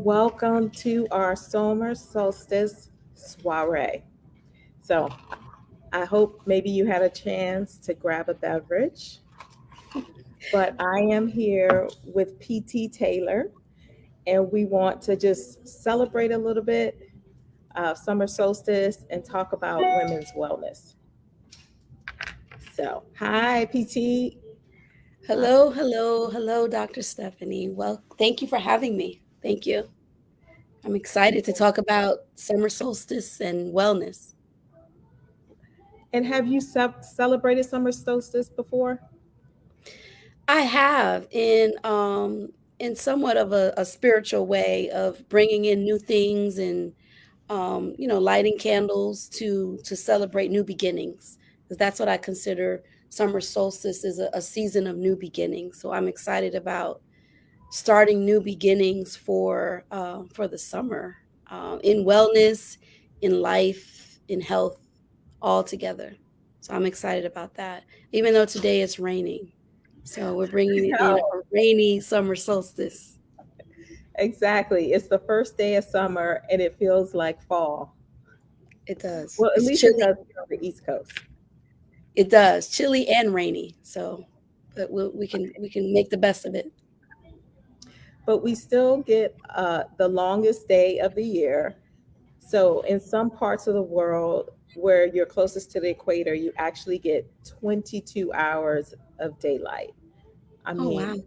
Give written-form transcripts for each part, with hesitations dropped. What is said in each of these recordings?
welcome to our summer solstice soiree. So, I hope maybe you had a chance to grab a beverage, but I am here with PT Taylor, and we want to just celebrate a little bit of summer solstice and talk about women's wellness. So, hi, PT. Uh, Hello, hello, hello, Dr. Stephanie. Well, thank you for having me. Thank you. I'm excited to talk about summer solstice and wellness. and have you celebrated summer solstice before? I have in somewhat of a spiritual way of bringing in new things and lighting candles to celebrate new beginnings because that's what I consider summer solstice is a season of new beginnings. So I'm excited about starting new beginnings for the summer, in wellness, in life, in health, all together. So I'm excited about that. Even though today it's raining, so we're bringing it in a rainy summer solstice. Exactly. It's the first day of summer and it feels like fall. It does. Well, at It's least it chilly. does here on the East Coast. It does chilly and rainy. So, but we can make the best of it. But we still get the longest day of the year. So, in some parts of the world where you're closest to the equator, you actually get 22 hours of daylight. I Oh wow. mean,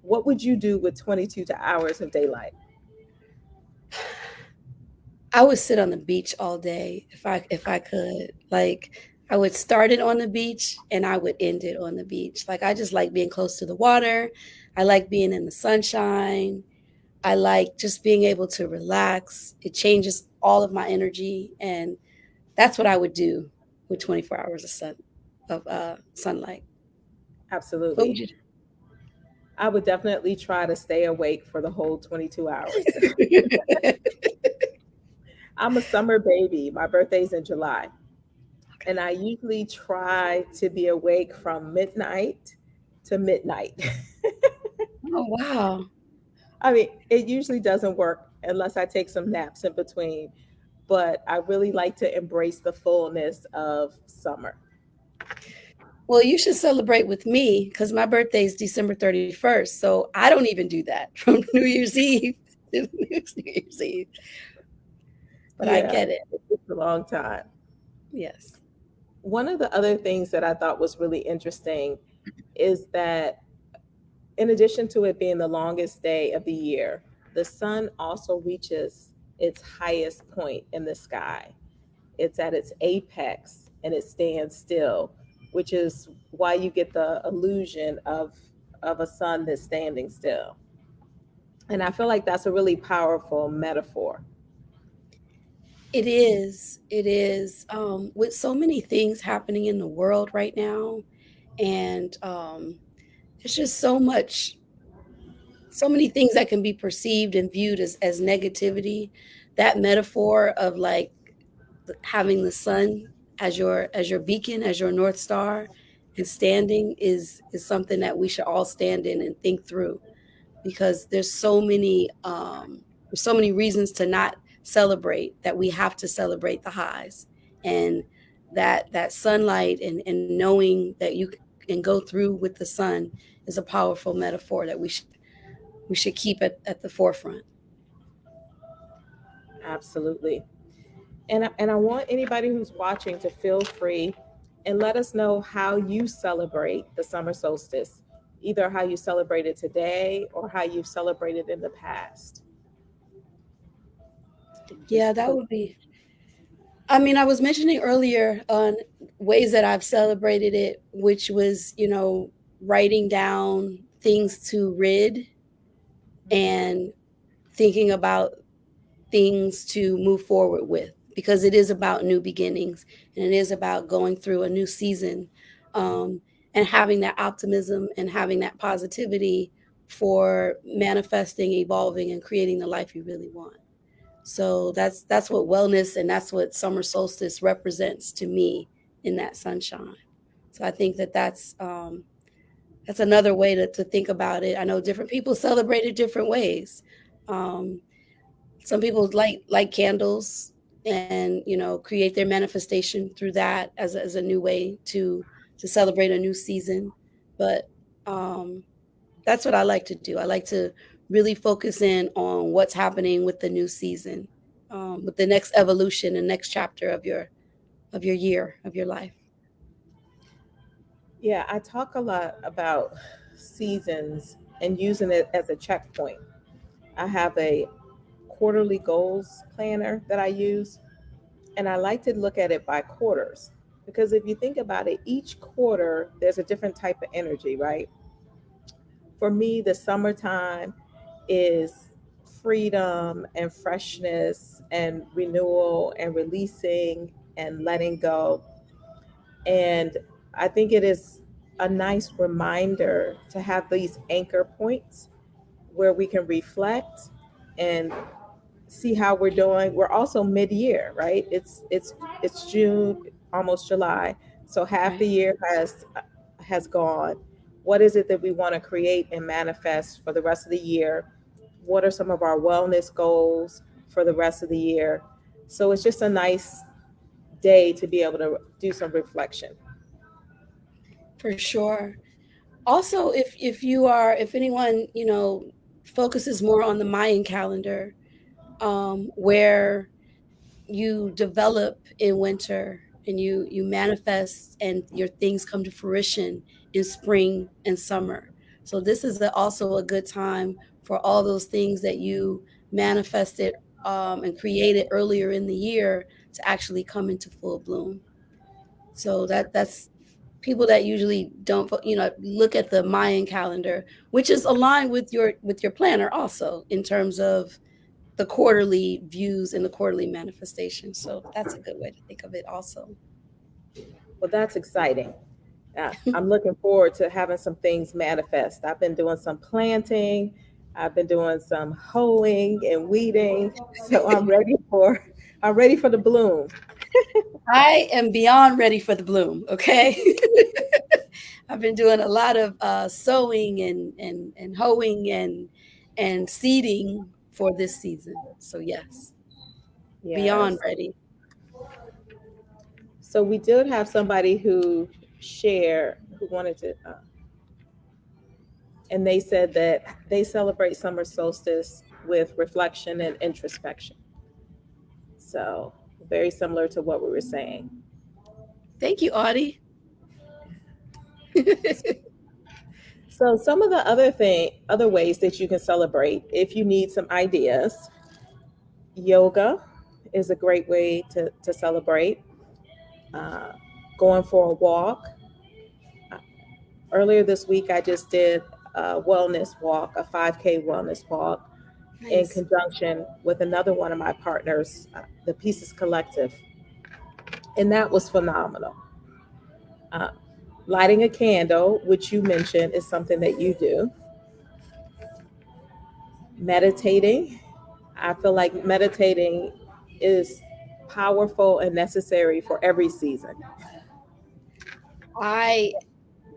what would you do with 22 hours of daylight? I would sit on the beach all day if I could. Like I would start it on the beach and I would end it on the beach. Like I just like being close to the water. I like being in the sunshine. I like just being able to relax. It changes all of my energy and that's what I would do with 24 hours of sunlight. What would Absolutely. you I would definitely try to stay awake for the whole 22 hours. do? I'm a summer baby. My birthday's in July. And I usually try to be awake from midnight to midnight. Oh wow. I mean, it usually doesn't work unless I take some naps in between, but I really like to embrace the fullness of summer. Well, you should celebrate with me because my birthday is December 31st. So I don't even do that from New Year's Eve to New Year's Eve. But I Yeah, get it. it's a long time. Yes. One of the other things that I thought was really interesting is that in addition to it being the longest day of the year, the sun also reaches its highest point in the sky. It's at its apex and it stands still, which is why you get the illusion of a sun that's standing still. And I feel like that's a really powerful metaphor. It is. It is. With so many things happening in the world right now, and it's just so many things that can be perceived and viewed as negativity. That metaphor of like having the sun as your beacon, as your north star, and standing is something that we should all stand in and think through because there's so many reasons to not celebrate that we have to celebrate the highs and that sunlight and knowing that you can go through with the sun is a powerful metaphor that we should keep at the forefront. Absolutely. And I want anybody who's watching to feel free and let us know how you celebrate the summer solstice, either how you celebrate it today or how you've celebrated in the past. Yeah, Just that put would be. I mean, I was mentioning earlier on ways that I've celebrated it, which was, writing down things to rid and thinking about things to move forward with because it is about new beginnings and it is about going through a new season, um, and having that optimism and having that positivity for manifesting, evolving, and creating the life you really want. So that's what wellness and that's what summer solstice represents to me in that sunshine. So I think that's another way to think about it. I know different people celebrate it different ways. Um, Some people light candles and create their manifestation through that as a new way to celebrate a new season. But um, that's what I like to do. I like to really focus in on what's happening with the new season, with the next evolution and next chapter of your year of your life. Yeah, I talk a lot about seasons and using it as a checkpoint. I have a quarterly goals planner that I use, and I like to look at it by quarters because if you think about it, each quarter there's a different type of energy, right? For me, the summertime is freedom and freshness and renewal and releasing and letting go. And I think it is a nice reminder to have these anchor points where we can reflect and see how we're doing. We're also mid-year, right? It's June, almost July, so half the Right. year has gone. What is it that we want to create and manifest for the rest of the year? What are some of our wellness goals for the rest of the year? So it's just a nice day to be able to do some reflection. For sure. Also, if anyone focuses more on the Mayan calendar, where you develop in winter and you manifest and your things come to fruition in spring and summer. So this is also a good time for all those things that you manifested and created earlier in the year to actually come into full bloom. So that's people that usually don't look at the Mayan calendar, which is aligned with your planner also in terms of the quarterly views and the quarterly manifestation. So that's a good way to think of it also. Well, that's exciting. I'm looking forward to having some things manifest. I've been doing some planting, I've been doing some hoeing and weeding, so I'm ready for the bloom. I am beyond ready for the bloom, okay? I've been doing a lot of sowing and hoeing and seeding for this season. So yes, beyond Yes. ready. So we did have somebody who wanted to, and they said that they celebrate summer solstice with reflection and introspection. So very similar to what we were saying. Thank you, Audie. So some of the other ways that you can celebrate, if you need some ideas, yoga is a great way to celebrate. Uh, Going for a walk. Earlier this week, I just did a wellness walk, a 5K wellness walk, in Nice. conjunction with another one of my partners, the Pieces Collective, and that was phenomenal. Uh, Lighting a candle, which you mentioned, is something that you do. Meditating. I feel like meditating is powerful and necessary for every season. I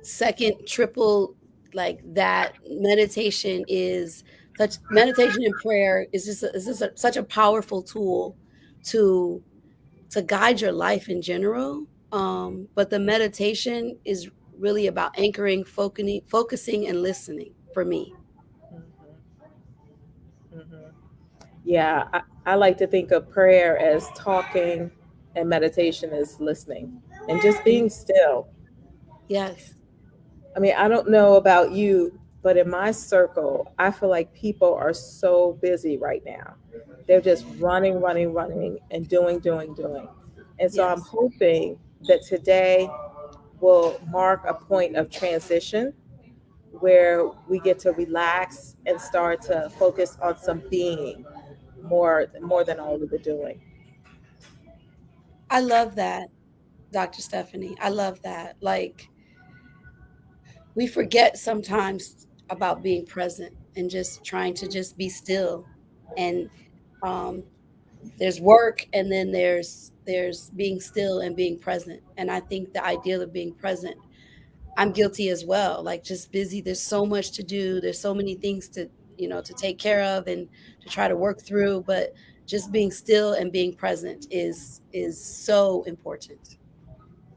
second triple like that. Meditation and prayer is just such a powerful tool to guide your life in general. But the meditation is really about anchoring, focusing, and listening for me. Mhm, mhm. Yeah, I like to think of prayer as talking and meditation as listening and just Mhm. being still. Yes, I mean, I don't know about you, but in my circle, I feel like people are so busy right now. They're just running, running, running, and doing, doing, doing. And so I'm yes. hoping that today will mark a point of transition where we get to relax and start to focus on some being more than all of the doing. I love that, Dr. Stephanie. I love that. Like, we forget sometimes about being present and just trying to just be still. And um, there's work, and then there's being still and being present. And I think the ideal of being present, I'm guilty as well. Like, just busy. There's so much to do. There's so many things to take care of and to try to work through, but just being still and being present is so important.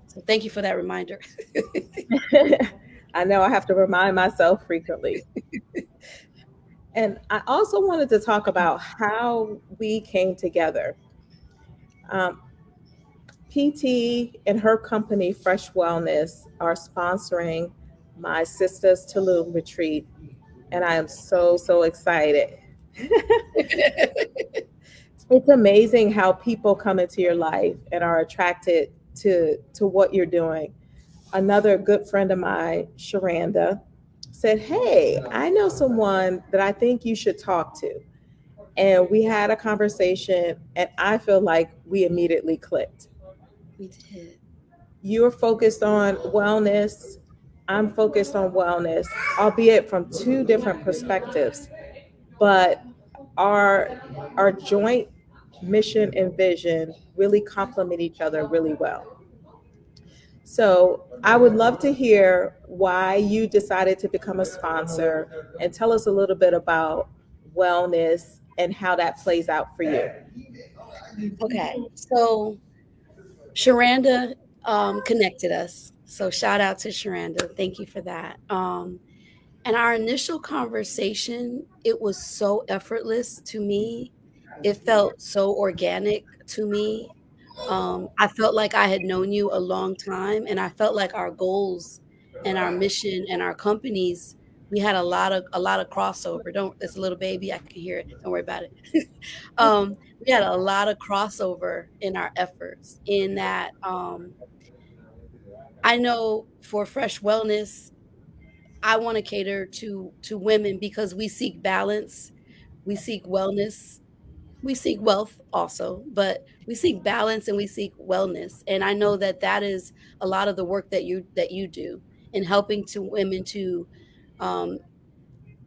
So thank you for that reminder. I know I have to remind myself frequently. And I also wanted to talk about how we came together. Um, PT and her company, Fresh Wellness, are sponsoring my Sisters Tulum retreat, and I am so, so excited. It's amazing how people come into your life and are attracted to what you're doing. Another good friend of mine, Sharanda, said, "Hey, I know someone that I think you should talk to." And we had a conversation, and I feel like we immediately clicked. We did. You're focused on wellness. I'm focused on wellness, albeit from two different perspectives. But our our joint mission and vision really complement each other really well. So I would love to hear why you decided to become a sponsor and tell us a little bit about wellness and how that plays out for you. Okay. So Sharanda connected us. So shout out to Sharanda. Thank you for that. And our initial conversation, it was so effortless to me. It felt so organic to me. I felt like I had known you a long time, and I felt like our goals and our mission and our companies, we had a lot of crossover. Don't It's a little baby, I can hear it. Don't worry about it. We had a lot of crossover in our efforts in that I know for Fresh Wellness, I want to cater to women because we seek balance, we seek wellness, we seek wealth also, but we seek balance and we seek wellness. And I know that that is a lot of the work that you do in helping to women to um,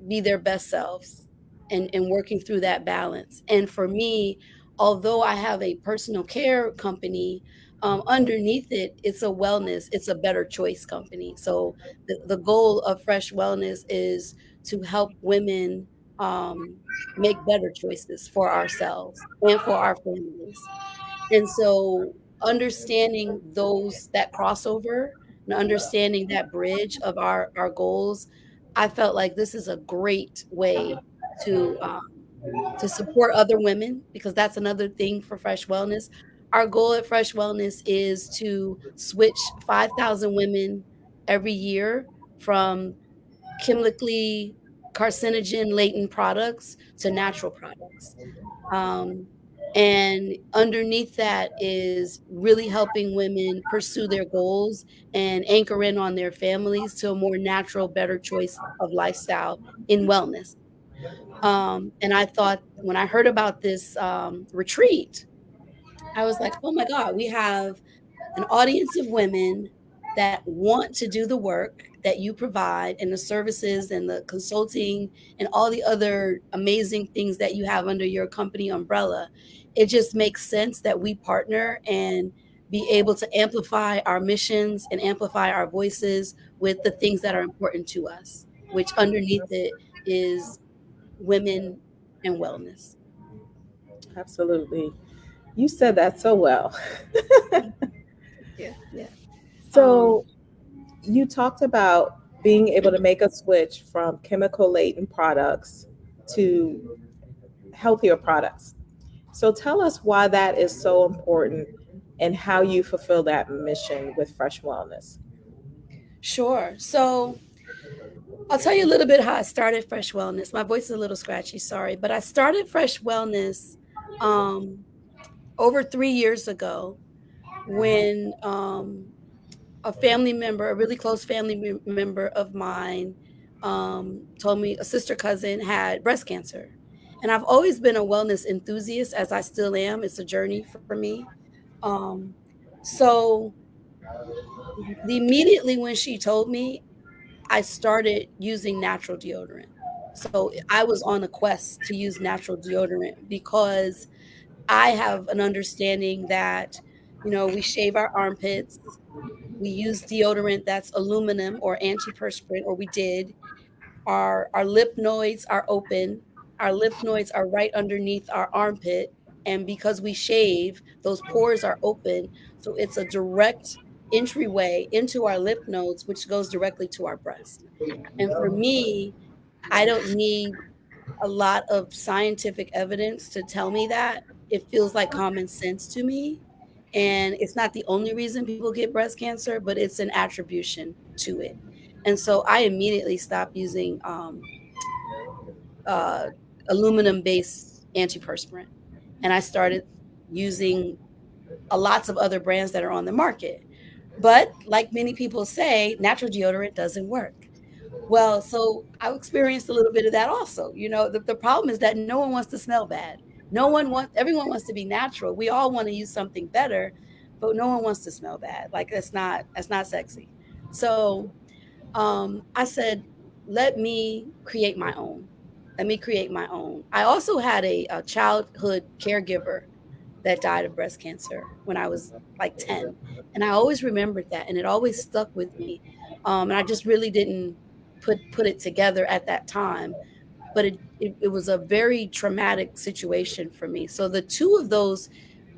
be their best selves and working through that balance. And for me, although I have a personal care company, underneath it, it's a wellness, it's a better choice company. So the goal of Fresh Wellness is to help women make better choices for ourselves and for our families. And so understanding that crossover and understanding that bridge of our goals, I felt like this is a great way to to support other women because that's another thing for Fresh Wellness. Our goal at Fresh Wellness is to switch 5,000 women every year from chemically carcinogen latent products to natural products. Um, and underneath that is really helping women pursue their goals and anchor in on their families to a more natural, better choice of lifestyle in wellness. And I thought when I heard about this retreat, I was like, oh my God, we have an audience of women that want to do the work that you provide and the services and the consulting and all the other amazing things that you have under your company umbrella. It just makes sense that we partner and be able to amplify our missions and amplify our voices with the things that are important to us, which underneath it is women and wellness. Absolutely. You said that so well. Yeah, yeah. Um, So you talked about being able to make a switch from chemical laden products to healthier products. So tell us why that is so important and how you fulfill that mission with Fresh Wellness. sure. So I'll tell you a little bit how I started Fresh Wellness. My voice is a little scratchy, sorry, but I started Fresh Wellness um, over 3 years ago when a family member, a really close family member of mine, told me a sister cousin had breast cancer. And I've always been a wellness enthusiast, as I still am. It's a journey for me. Um, so immediately when she told me, I started using natural deodorant. So I was on a quest to use natural deodorant because I have an understanding that, we shave our armpits, we use deodorant that's aluminum or antiperspirant, or we did. Our lip nodes are open. Our lymph nodes are right underneath our armpit. And because we shave, those pores are open. So it's a direct entryway into our lymph nodes, which goes directly to our breast. And for me, I don't need a lot of scientific evidence to tell me that. It feels like common sense to me. And it's not the only reason people get breast cancer, but it's an attribution to it. And so I immediately stopped using uh, aluminum based antiperspirant. And I started using lots of other brands that are on the market. But like many people say, natural deodorant doesn't work. Well, so I experienced a little bit of that also. The problem is that no one wants to smell bad. Everyone wants to be natural. We all want to use something better, but no one wants to smell bad. Like that's not sexy. So I said, let me create my own. Let me create my own. I also had a childhood caregiver that died of breast cancer when I was like 10. And I always remembered that and it always stuck with me. And I just really didn't put it together at that time. But it was a very traumatic situation for me. So the two of those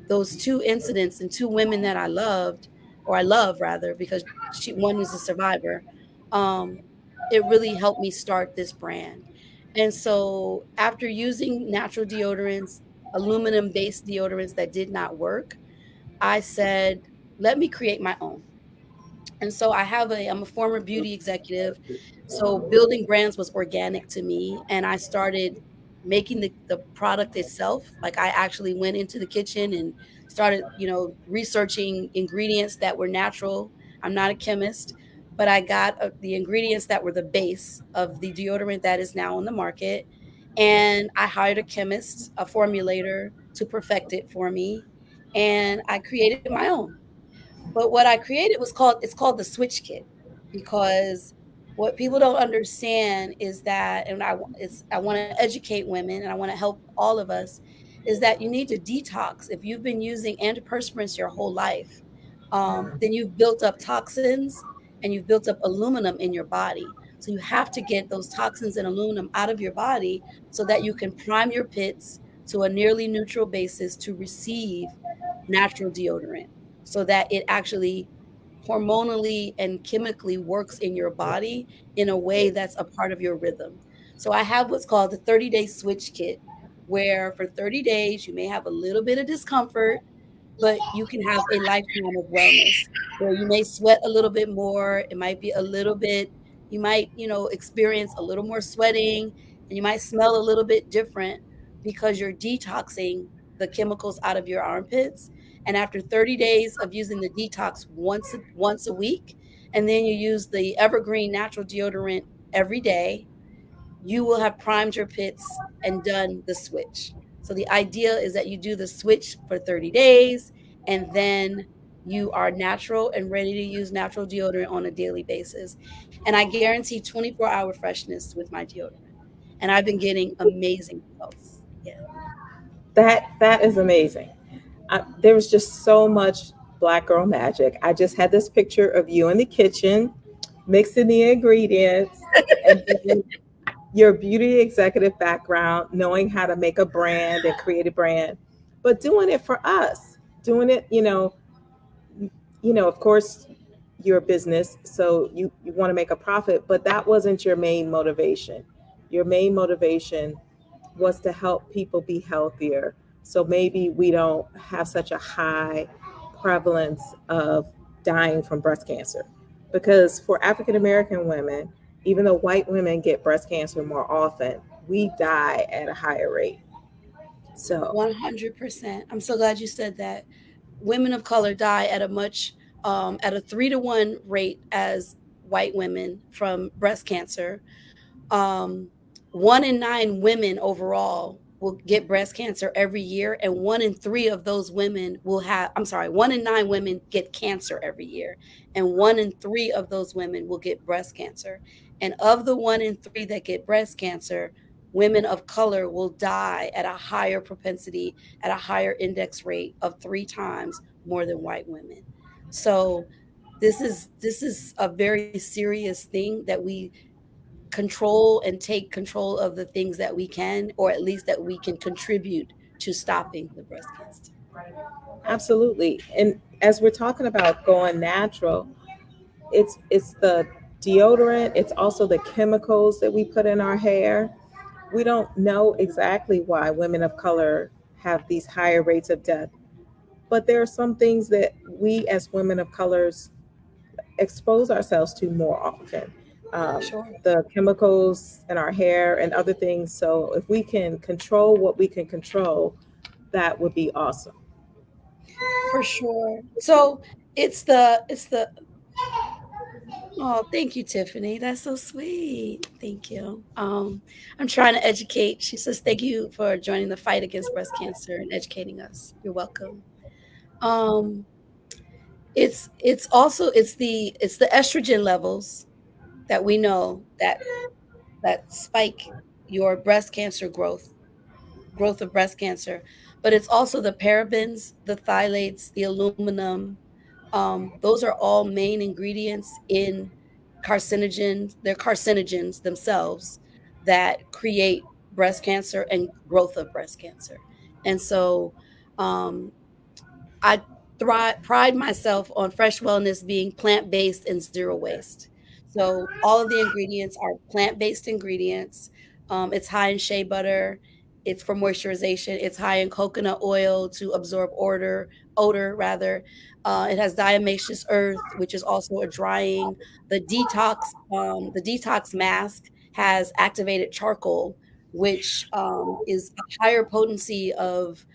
two incidents and two women that I loved, or I love rather, because one is a survivor, um, it really helped me start this brand. And so after using natural deodorants, aluminum based deodorants that did not work, I said, let me create my own. And so I'm a former beauty executive. So building brands was organic to me. And I started making the product itself. Like I actually went into the kitchen and started, researching ingredients that were natural. I'm not a chemist, but I got the ingredients that were the base of the deodorant that is now on the market. And I hired a chemist, a formulator to perfect it for me. And I created my own. But what I created it's called the switch kit because what people don't understand is that, and I want to educate women and I want to help all of us, is that you need to detox. If you've been using antiperspirants your whole life, then you've built up toxins and you've built up aluminum in your body. So you have to get those toxins and aluminum out of your body so that you can prime your pits to a nearly neutral basis to receive natural deodorant so that it actually hormonally and chemically works in your body in a way that's a part of your rhythm. So I have what's called the 30-day switch kit, where for 30 days you may have a little bit of discomfort, but you can have a lifetime of wellness where you may sweat a little bit more. It might be a little bit, you might, experience a little more sweating and you might smell a little bit different because you're detoxing the chemicals out of your armpits. And after 30 days of using the detox once a week, and then you use the evergreen natural deodorant every day, you will have primed your pits and done the switch. So the idea is that you do the switch for 30 days and then you are natural and ready to use natural deodorant on a daily basis. And I guarantee 24-hour freshness with my deodorant. And I've been getting amazing results. Yeah. That is amazing. There was just so much black girl magic. I just had this picture of you in the kitchen mixing the ingredients, and then your beauty executive background, knowing how to make a brand and create a brand, but doing it for us, doing it, of course, your business, so you want to make a profit, but that wasn't your main motivation. Your main motivation was to help people be healthier. So maybe we don't have such a high prevalence of dying from breast cancer. Because for African American women, even though white women get breast cancer more often, we die at a higher rate. So, 100%. I'm so glad you said that. Women of color die at a 3-to-1 rate as white women from breast cancer. um, 1 in 9 women overall will get breast cancer every year, and 1 in 3 of those women will have, I'm sorry, 1 in 9 women get cancer every year, and 1 in 3 of those women will get breast cancer. And of the 1 in 3 that get breast cancer, women of color will die at a higher propensity, at a higher index rate of 3 times more than white women. So this is a very serious thing that we control and take control of the things that we can, or at least that we can contribute to stopping the breast cancer. Absolutely. And as we're talking about going natural, it's the deodorant, it's also the chemicals that we put in our hair. We don't know exactly why women of color have these higher rates of death, but there are some things that we as women of colors expose ourselves to more often. Sure. The chemicals in our hair and other things. So if we can control what we can control, that would be awesome. For sure. So it's the oh, thank you, Tiffany. That's so sweet. Thank you. I'm trying to educate. She says, thank you for joining the fight against breast cancer and educating us. You're welcome. Um, it's also it's the estrogen levels that we know that spike your breast cancer growth of breast cancer, but it's also the parabens, the phthalates, the aluminum. Those are all main ingredients in carcinogens. They're carcinogens themselves that create breast cancer and growth of breast cancer. And so um, I pride myself on Fresh Wellness being plant-based and zero waste. So all of the ingredients are plant-based ingredients. It's high in shea butter. It's for moisturization. It's high in coconut oil to absorb odor rather. It has diatomaceous earth, which is also a drying. The detox mask has activated charcoal, which is a higher potency of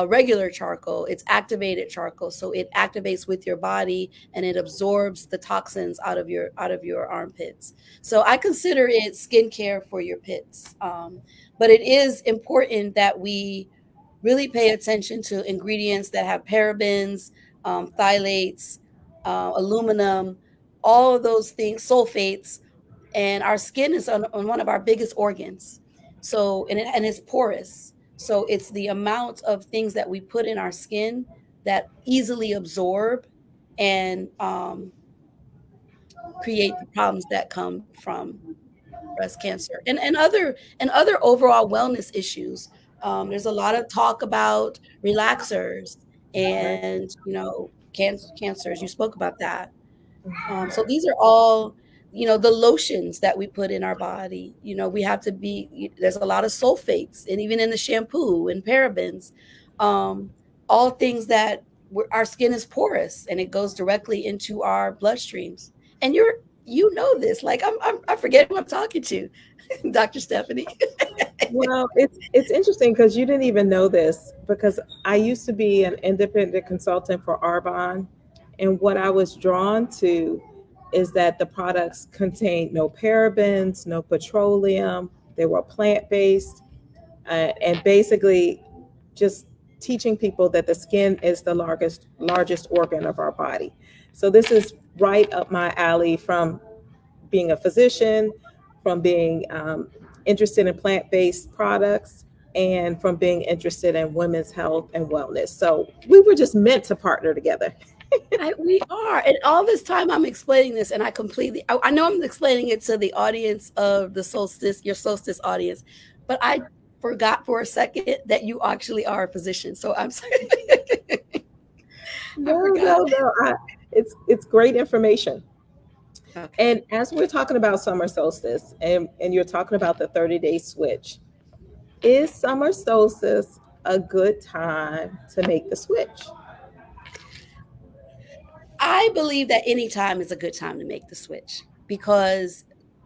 regular charcoal. It's activated charcoal, so it activates with your body and it absorbs the toxins out of your armpits. So I consider it skincare for your pits. But it is important that we really pay attention to ingredients that have parabens, phthalates, aluminum, all of those things, sulfates, and our skin is on one of our biggest organs. So and it's porous. So it's the amount of things that we put in our skin that easily absorb and create the problems that come from breast cancer and other overall wellness issues. There's a lot of talk about relaxers Right. and cancers. You spoke about that. So these are all, the lotions that we put in our body. We have to there's a lot of sulfates, and even in the shampoo and parabens, um, all things that our skin is porous and it goes directly into our bloodstreams. And this, like I forget who I'm talking to, Dr. Stephanie. Well, it's interesting because you didn't even know this because I used to be an independent consultant for Arbonne, and what I was drawn to is that the products contained no parabens, no petroleum. They were plant based, and basically just teaching people that the skin is the largest organ of our body. So this is right up my alley from being a physician, from being interested in plant based products, and from being interested in women's health and wellness. So we were just meant to partner together. We are. And all this time I'm explaining this, and I know I'm explaining it to the audience of your solstice audience, but I forgot for a second that you actually are a physician. So I'm sorry. I No, forgot. no, no. It's great information. Okay. And as we're talking about summer solstice and you're talking about the 30-day switch, is summer solstice a good time to make the switch? I believe that any time is a good time to make the switch because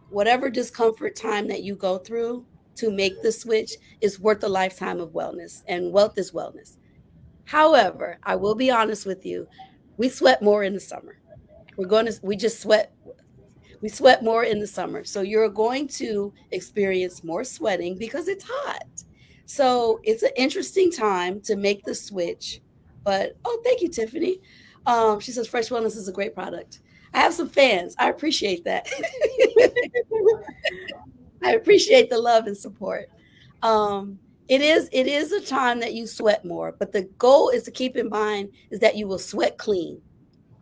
whatever discomfort time that you go through to make the switch is worth a lifetime of wellness, and wealth is wellness. However, I will be honest with you, we sweat more in the summer. We just sweat. We sweat more in the summer. So you're going to experience more sweating because it's hot. So it's an interesting time to make the switch. But oh, thank you, Tiffany. She says Fresh Wellness is a great product. I have some fans. I appreciate that. I appreciate the love and support. It is a time that you sweat more, but the goal is to keep in mind is that you will sweat clean.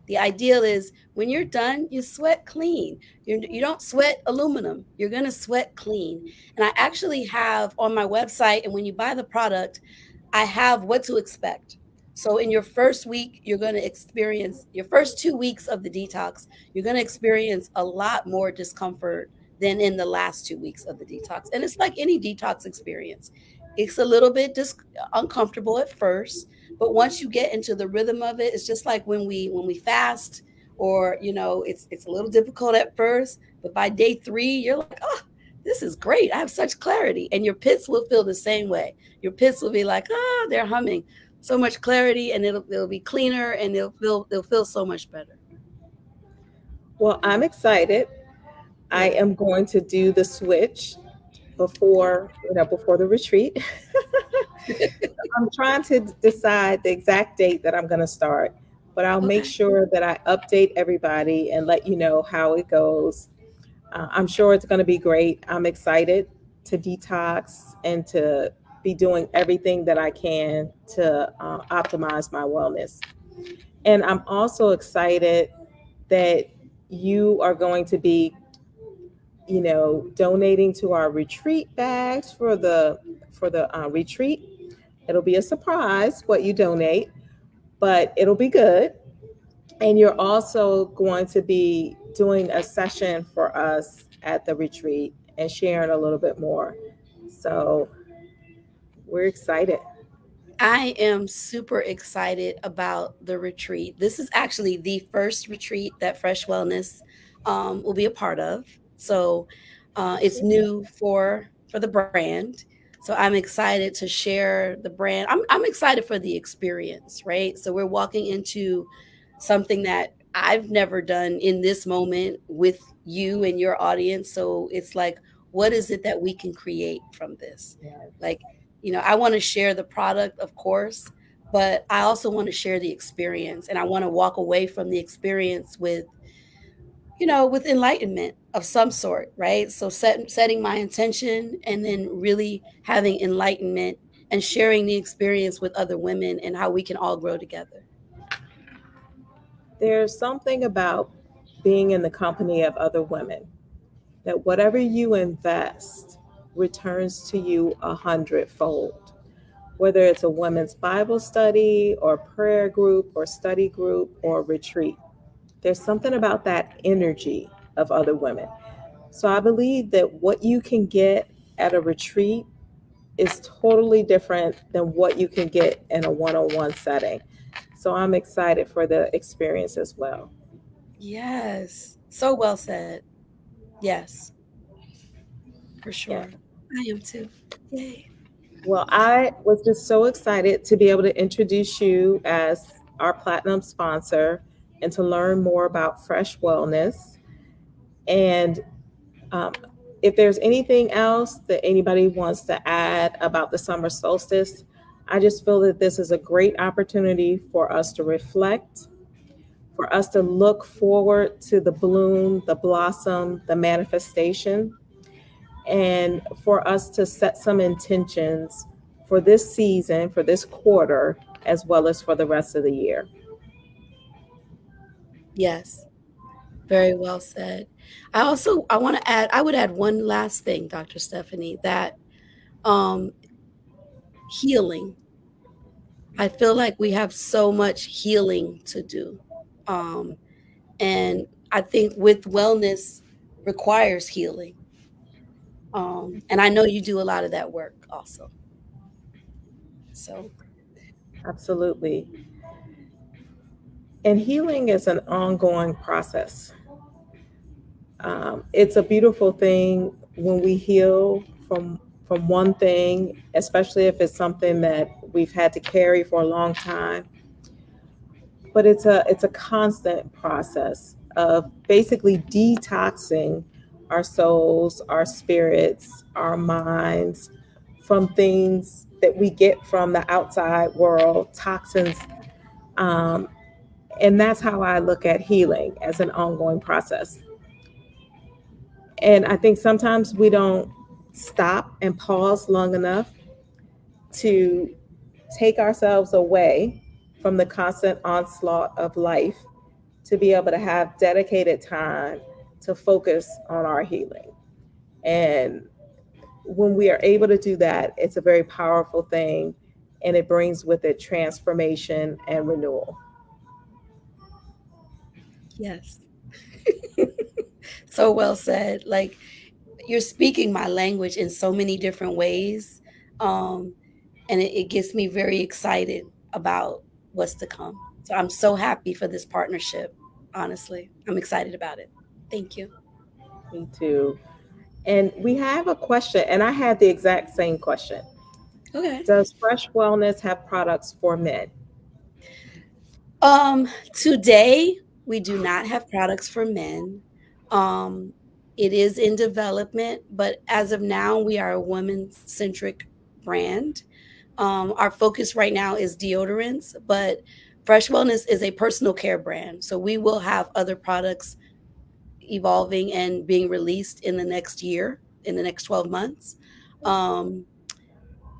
The ideal is when you're done, you sweat clean. You don't sweat aluminum. You're going to sweat clean. And I actually have on my website, and when you buy the product, I have what to expect. So in your first week, you're going to experience your first 2 weeks of the detox, you're going to experience a lot more discomfort than in the last 2 weeks of the detox. And it's like any detox experience. It's a little bit uncomfortable at first, but once you get into the rhythm of it, it's just like when we fast, or it's a little difficult at first, but by day 3, you're like, oh, this is great. I have such clarity. And your pits will feel the same way. Your pits will be like, ah, they're humming. So much clarity, and it'll be cleaner, and they'll feel so much better. Well, I'm excited. I Yeah. am going to do the switch before the retreat. I'm trying to decide the exact date that I'm going to start, but I'll make Okay. sure that I update everybody and let you know how it goes. I'm sure it's going to be great. I'm excited to detox and to be doing everything that I can to optimize my wellness. And I'm also excited that you are going to be, donating to our retreat bags for the retreat. It'll be a surprise what you donate, but it'll be good. And you're also going to be doing a session for us at the retreat and sharing a little bit more. So we're excited. I am super excited about the retreat. This is actually the first retreat that Fresh Wellness will be a part of. So it's new for the brand. So I'm excited to share the brand. I'm excited for the experience, right? So we're walking into something that I've never done in this moment with you and your audience. So it's like, what is it that we can create from this? Like, I want to share the product, of course, but I also want to share the experience, and I want to walk away from the experience with enlightenment of some sort, right? So setting my intention, and then really having enlightenment and sharing the experience with other women, and how we can all grow together. There's something about being in the company of other women that whatever you invest returns to you 100-fold. Whether it's a women's Bible study or prayer group or study group or retreat, there's something about that energy of other women. So I believe that what you can get at a retreat is totally different than what you can get in a one-on-one setting. So I'm excited for the experience as well. Yes. So well said. Yes, for Yeah. sure. I am too. Yay. Well, I was just so excited to be able to introduce you as our platinum sponsor and to learn more about Fresh Wellness. And um, if there's anything else that anybody wants to add about the summer solstice, I just feel that this is a great opportunity for us to reflect, for us to look forward to the bloom, the blossom, the manifestation, and for us to set some intentions for this season, for this quarter, as well as for the rest of the year. Yes. Very well said. I want to add, I would add one last thing, Dr. Stephanie, that um healing. I feel like we have so much healing to do. Um and I think with wellness requires healing. And I know you do a lot of that work also. So, Absolutely. And healing is an ongoing process. It's a beautiful thing when we heal from one thing, especially if it's something that we've had to carry for a long time. But it's a constant process of basically detoxing our souls, our spirits, our minds from things that we get from the outside world, toxins. Um, and that's how I look at healing as an ongoing process. And I think sometimes we don't stop and pause long enough to take ourselves away from the constant onslaught of life to be able to have dedicated time to focus on our healing. And when we are able to do that, it's a very powerful thing, and it brings with it transformation and renewal. Yes. So well said. Like, you're speaking my language in so many different ways. Um, and it gets me very excited about what's to come. So I'm so happy for this partnership. Honestly, I'm excited about it. Thank you. Me too. And we have a question, and I had the exact same question. Okay. Does Fresh Wellness have products for men? Today we do not have products for men. Um, it is in development, but as of now, we are a women-centric brand. Our focus right now is deodorants, but Fresh Wellness is a personal care brand. So we will have other products evolving and being released in the next year, in the next 12 months. Um,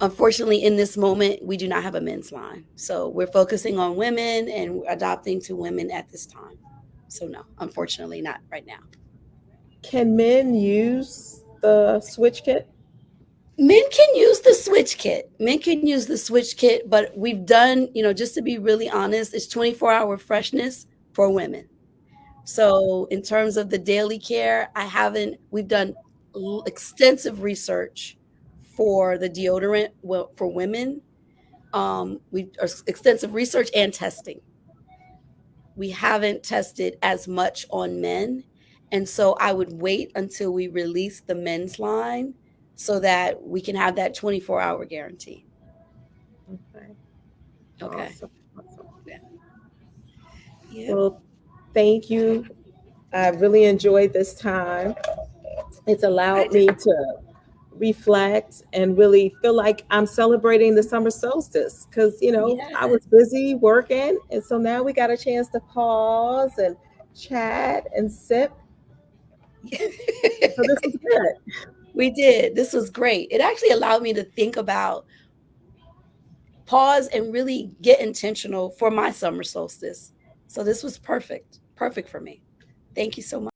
Unfortunately, in this moment, we do not have a men's line. So we're focusing on women and adopting to women at this time. So no, unfortunately, not right now. Can men use the switch kit? Men can use the switch kit. Men can use the switch kit, but we've done, just to be really honest, it's 24-hour freshness for women. So in terms of the daily care, we've done extensive research for the deodorant for women. We extensive research and testing. We haven't tested as much on men. And so I would wait until we release the men's line so that we can have that 24-hour guarantee. Okay, Okay. awesome. Awesome. Yeah. Yep. Well, thank you. I really enjoyed this time. It's I allowed did. me to reflect and really feel like I'm celebrating the summer solstice because, I Yes. was busy working. And so now we got a chance to pause and chat and sip. So this was good. We did. This was great. It actually allowed me to think about, pause, and really get intentional for my summer solstice. So this was perfect. Perfect for me. Thank you so much.